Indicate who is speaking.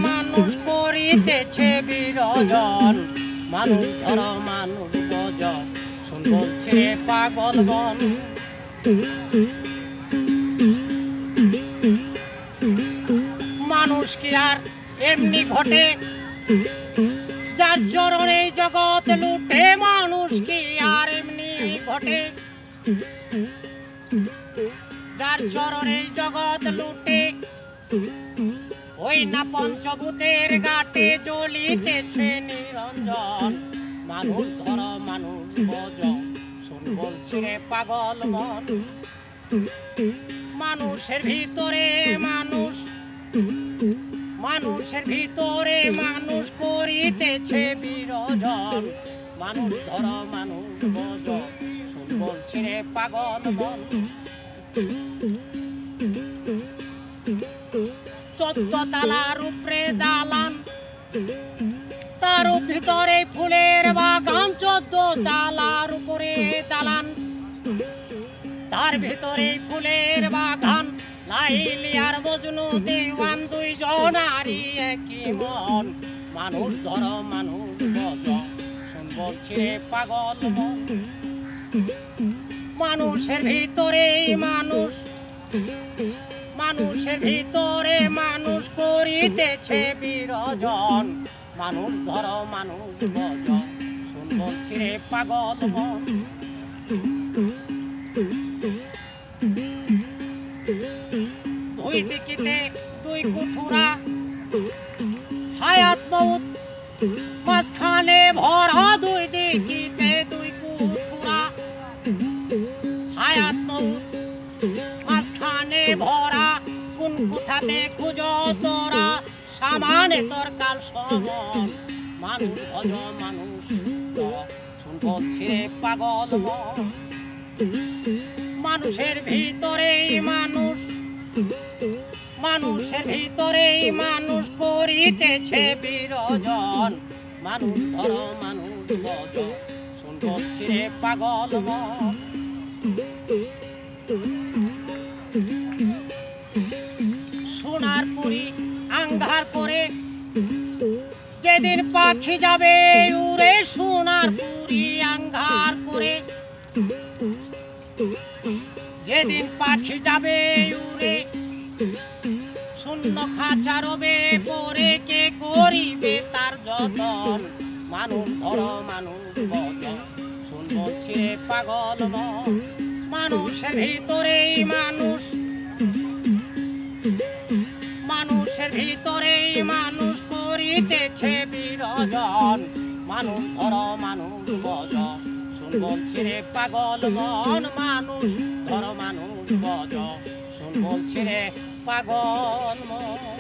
Speaker 1: মানুষ করিতেছে বিরজন, মানুষ ধর মানুষ বজ, শুন বলছে পাগল বন। মানুষ কি আর এমনি ঘটে, যার চরণে জগৎ লুটে? মানুষ কি আর এমনি ঘটে, যার চরণে জগৎ লুটে? ওই না পঞ্চভূতের ঘাটে জ্বলিতেছে নিরঞ্জন, মানুষ ধর মানুষ বজ, শুন বলছে রে পাগল মন। মানুষের ভিতরে মানুষ, মানুষের ভিতরে মানুষ করিতেছে বিরজন, মানুষ ধর মানুষ বজ, শুন বলছে রে পাগল মন। 14 তালার উপরে দালান, তার ভিতরে ফুলের বাগান। 14 তালার উপরে দালান, তার ভিতরে ফুলের বাগান। লাইলি আর মজনু দেওয়ান দুইজনারই একই মন, মানুষ ধর মানুষ বজ, শুন বলছে রে পাগল মন। মানুষের ভিতরে মানুষ, মানুষের ভিতরে মানুষ করিতেছে বিরজন, মানুষ ধর মানুষ বজ, শুন বলছে রে পাগল মন। 2 দিকিতে 2 কুঠুরা, হায়াত মউত মাঝখানে ভরা। 2 দিকিতে 2 কুঠুরা, হায়াত মউত মাঝখানে ভরা। কোন কুঠাতে খুঁজ তোরা, সামানে তোর কাল সমন, মানুষ ভজ মানুষ শুন বলছে পাগল মন। মানুষের ভিতরে মানুষ, মানুষের ভিতরে মানুষ করিতেছে বিরজন, মানুষ ধর মানুষ বজ, শুন বলছে রে পাগল মন। সোনার পুরি আঙ্গার করে যেদিন পাখি যাবে উড়ে, সোনার পুরি আঙ্গার করে যেদিন পাখি যাবে উড়ে। শূন্য খাঁচা রবে পরে, কে করিবে তার যতন, মানুষ ধর মানুষ বজ, শুন বলছে রে পাগল মন। মানুষের ভিতরে মানুষ, মানুষের ভিতরে মানুষ করিতেছে বিরজন, মানুষ ধর মানুষ বজ, শুন বলছে রে পাগল মন। মানুষ ধর মানুষ বজ, শুন বলছে রে পাগল মন।